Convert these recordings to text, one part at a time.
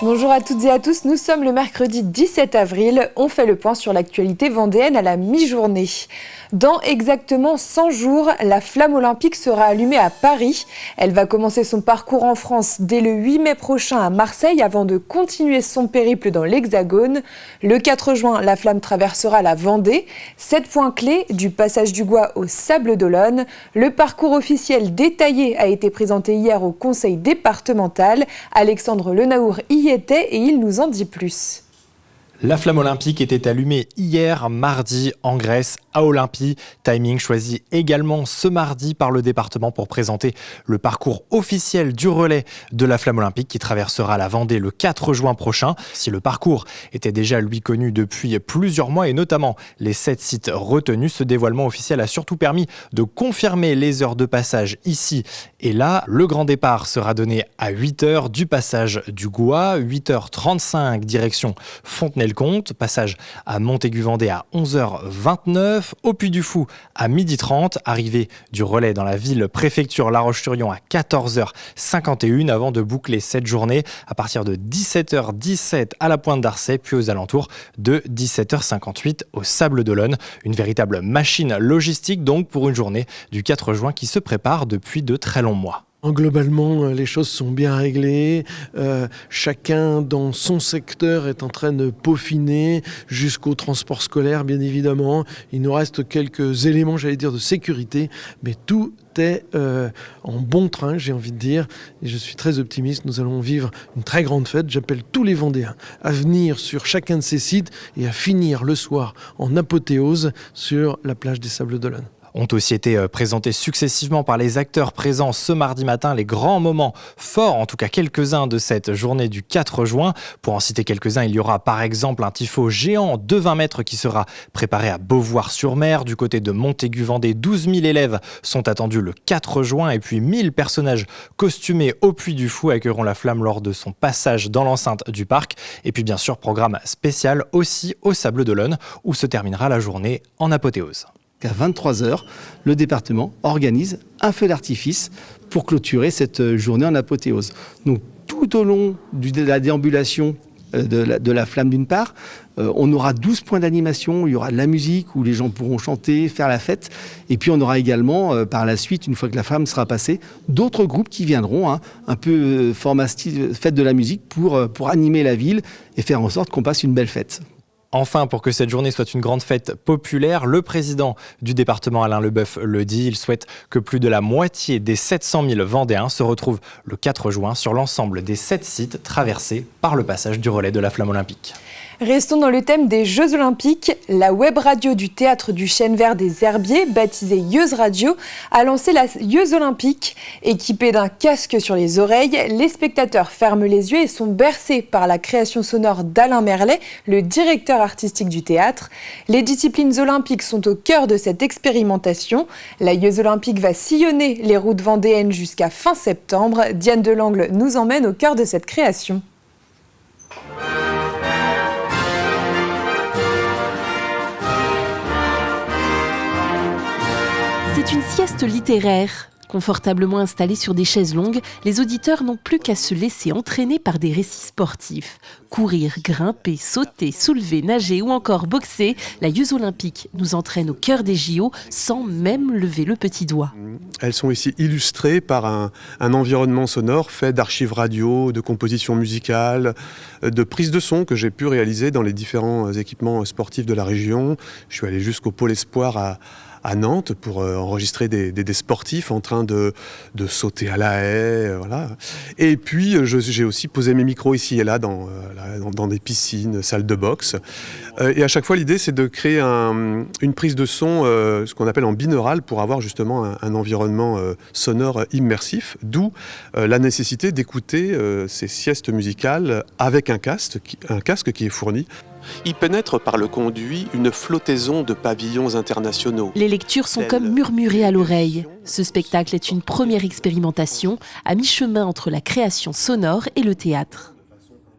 Bonjour à toutes et à tous, nous sommes le mercredi 17 avril. On fait le point sur l'actualité vendéenne à la mi-journée. Dans exactement 100 jours, la flamme olympique sera allumée à Paris. Elle va commencer son parcours en France dès le 8 mai prochain à Marseille avant de continuer son périple dans l'Hexagone. Le 4 juin, la flamme traversera la Vendée. 7 points clés, du passage du Gois au Sables d'Olonne. Le parcours officiel détaillé a été présenté hier au conseil départemental. Alexandre Lenaour y était et il nous en dit plus. La flamme olympique était allumée hier, mardi, en Grèce, à Olympie. Timing choisi également ce mardi par le département pour présenter le parcours officiel du relais de la flamme olympique qui traversera la Vendée le 4 juin prochain. Si le parcours était déjà lui connu depuis plusieurs mois et notamment les 7 sites retenus, ce dévoilement officiel a surtout permis de confirmer les heures de passage ici et là. Le grand départ sera donné à 8h du passage du Gois, 8h35 direction Fontenay-le-Comte, passage à Montaigu-Vendée à 11h29, au Puy-du-Fou à 12h30, arrivée du relais dans la ville-préfecture La Roche-sur-Yon à 14h51 avant de boucler cette journée à partir de 17h17 à la Pointe d'Arcet, puis aux alentours de 17h58 au Sables d'Olonne. Une véritable machine logistique donc pour une journée du 4 juin qui se prépare depuis de très longs mois. Globalement, les choses sont bien réglées. Chacun dans son secteur est en train de peaufiner jusqu'au transport scolaire, bien évidemment. Il nous reste quelques éléments, de sécurité, mais tout est en bon train, j'ai envie de dire. Et je suis très optimiste. Nous allons vivre une très grande fête. J'appelle tous les Vendéens à venir sur chacun de ces sites et à finir le soir en apothéose sur la plage des Sables d'Olonne. Ont aussi été présentés successivement par les acteurs présents ce mardi matin les grands moments forts, en tout cas quelques-uns de cette journée du 4 juin. Pour en citer quelques-uns, il y aura par exemple un tifo géant de 20 mètres qui sera préparé à Beauvoir-sur-Mer. Du côté de Montaigu-Vendée, 12 000 élèves sont attendus le 4 juin et puis 1000 personnages costumés au Puy-du-Fou accueilleront la flamme lors de son passage dans l'enceinte du parc. Et puis bien sûr, programme spécial aussi au Sables d'Olonne où se terminera la journée en apothéose. À 23h, le département organise un feu d'artifice pour clôturer cette journée en apothéose. Donc tout au long de la déambulation de la flamme d'une part, on aura 12 points d'animation, il y aura de la musique où les gens pourront chanter, faire la fête. Et puis on aura également par la suite, une fois que la flamme sera passée, d'autres groupes qui viendront, un peu format style fête de la musique pour animer la ville et faire en sorte qu'on passe une belle fête. Enfin, pour que cette journée soit une grande fête populaire, le président du département Alain Leboeuf le dit, il souhaite que plus de la moitié des 700 000 Vendéens se retrouvent le 4 juin sur l'ensemble des 7 sites traversés par le passage du relais de la flamme olympique. Restons dans le thème des Jeux Olympiques. La web radio du Théâtre du Chêne Vert des Herbiers, baptisée Yeuz Radio, a lancé la Yeuz Olympique. Équipée d'un casque sur les oreilles, les spectateurs ferment les yeux et sont bercés par la création sonore d'Alain Merlet, le directeur artistique du théâtre. Les disciplines olympiques sont au cœur de cette expérimentation. La Yeuz Olympique va sillonner les routes vendéennes jusqu'à fin septembre. Diane Delangle nous emmène au cœur de cette création. C'est une sieste littéraire. Confortablement installés sur des chaises longues, les auditeurs n'ont plus qu'à se laisser entraîner par des récits sportifs. Courir, grimper, sauter, soulever, nager ou encore boxer, la Yeuz Olympique nous entraîne au cœur des JO sans même lever le petit doigt. Elles sont ici illustrées par un environnement sonore fait d'archives radio, de compositions musicales, de prises de son que j'ai pu réaliser dans les différents équipements sportifs de la région. Je suis allé jusqu'au Pôle Espoir à Nantes pour enregistrer des sportifs en train de sauter à la haie. Voilà. Et puis, j'ai aussi posé mes micros ici et là dans des piscines, salles de boxe. Et à chaque fois, l'idée, c'est de créer une prise de son, ce qu'on appelle en binaural, pour avoir justement un environnement sonore immersif, d'où la nécessité d'écouter ces siestes musicales avec un casque qui est fourni. Y pénètre par le conduit une flottaison de pavillons internationaux. Les lectures sont comme murmurées à l'oreille. Ce spectacle est une première expérimentation à mi-chemin entre la création sonore et le théâtre.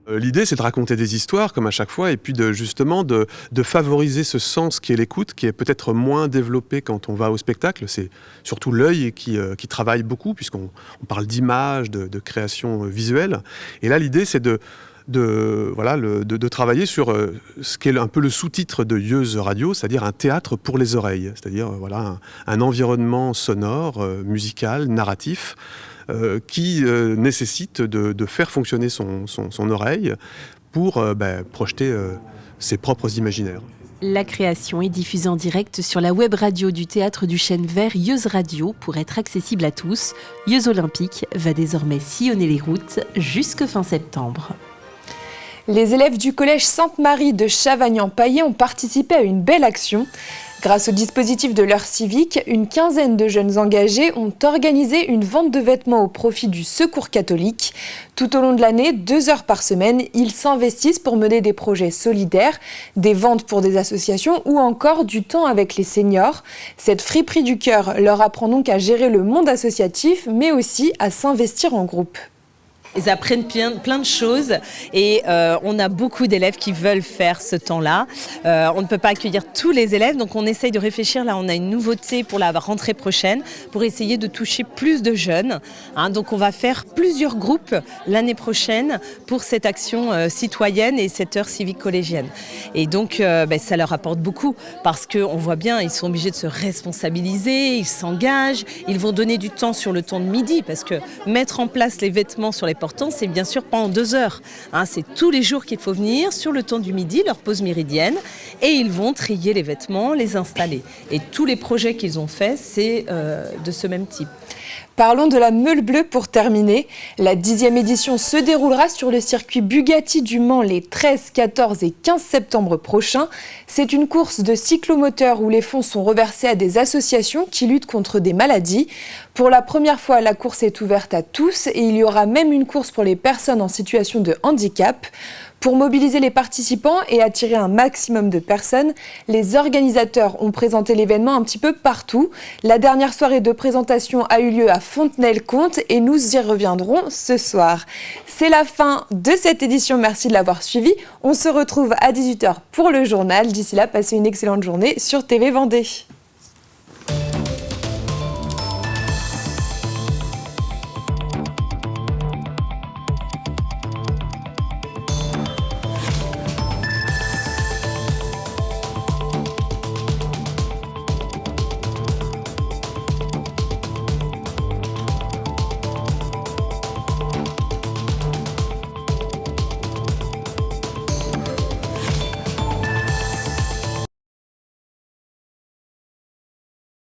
L'idée, c'est de raconter des histoires, comme à chaque fois, et puis de favoriser ce sens qui est l'écoute, qui est peut-être moins développé quand on va au spectacle. C'est surtout l'œil qui travaille beaucoup, puisqu'on parle d'image, de création visuelle. Et là, l'idée, c'est de travailler sur ce qui est un peu le sous-titre de Yeuz Radio, c'est-à-dire un théâtre pour les oreilles, c'est-à-dire un environnement sonore, musical, narratif, qui nécessite de faire fonctionner son oreille pour projeter ses propres imaginaires. La création est diffusée en direct sur la web radio du Théâtre du Chêne Vert Yeuz Radio pour être accessible à tous. Yeuz Olympique va désormais sillonner les routes jusque fin septembre. Les élèves du collège Sainte-Marie de Chavagnan-Paillé ont participé à une belle action. Grâce au dispositif de l'heure civique, une quinzaine de jeunes engagés ont organisé une vente de vêtements au profit du Secours catholique. Tout au long de l'année, 2 heures par semaine, ils s'investissent pour mener des projets solidaires, des ventes pour des associations ou encore du temps avec les seniors. Cette friperie du cœur leur apprend donc à gérer le monde associatif, mais aussi à s'investir en groupe. Ils apprennent plein de choses et on a beaucoup d'élèves qui veulent faire ce temps-là. On ne peut pas accueillir tous les élèves, donc on essaye de réfléchir. Là, on a une nouveauté pour la rentrée prochaine pour essayer de toucher plus de jeunes. Donc on va faire plusieurs groupes l'année prochaine pour cette action citoyenne et cette heure civique collégienne. Et donc ça leur apporte beaucoup parce qu'on voit bien, ils sont obligés de se responsabiliser, ils s'engagent, ils vont donner du temps sur le temps de midi parce que mettre en place les vêtements sur les portants, c'est bien sûr pas en 2 heures. C'est tous les jours qu'il faut venir sur le temps du midi, leur pause méridienne, et ils vont trier les vêtements, les installer. Et tous les projets qu'ils ont faits, c'est de ce même type. Parlons de la Meule Bleue pour terminer. La 10e édition se déroulera sur le circuit Bugatti du Mans les 13, 14 et 15 septembre prochains. C'est une course de cyclomoteur où les fonds sont reversés à des associations qui luttent contre des maladies. Pour la première fois, la course est ouverte à tous et il y aura même une course pour les personnes en situation de handicap. Pour mobiliser les participants et attirer un maximum de personnes, les organisateurs ont présenté l'événement un petit peu partout. La dernière soirée de présentation a eu lieu à Fontenay-le-Comte et nous y reviendrons ce soir. C'est la fin de cette édition, merci de l'avoir suivi. On se retrouve à 18h pour le journal. D'ici là, passez une excellente journée sur TV Vendée.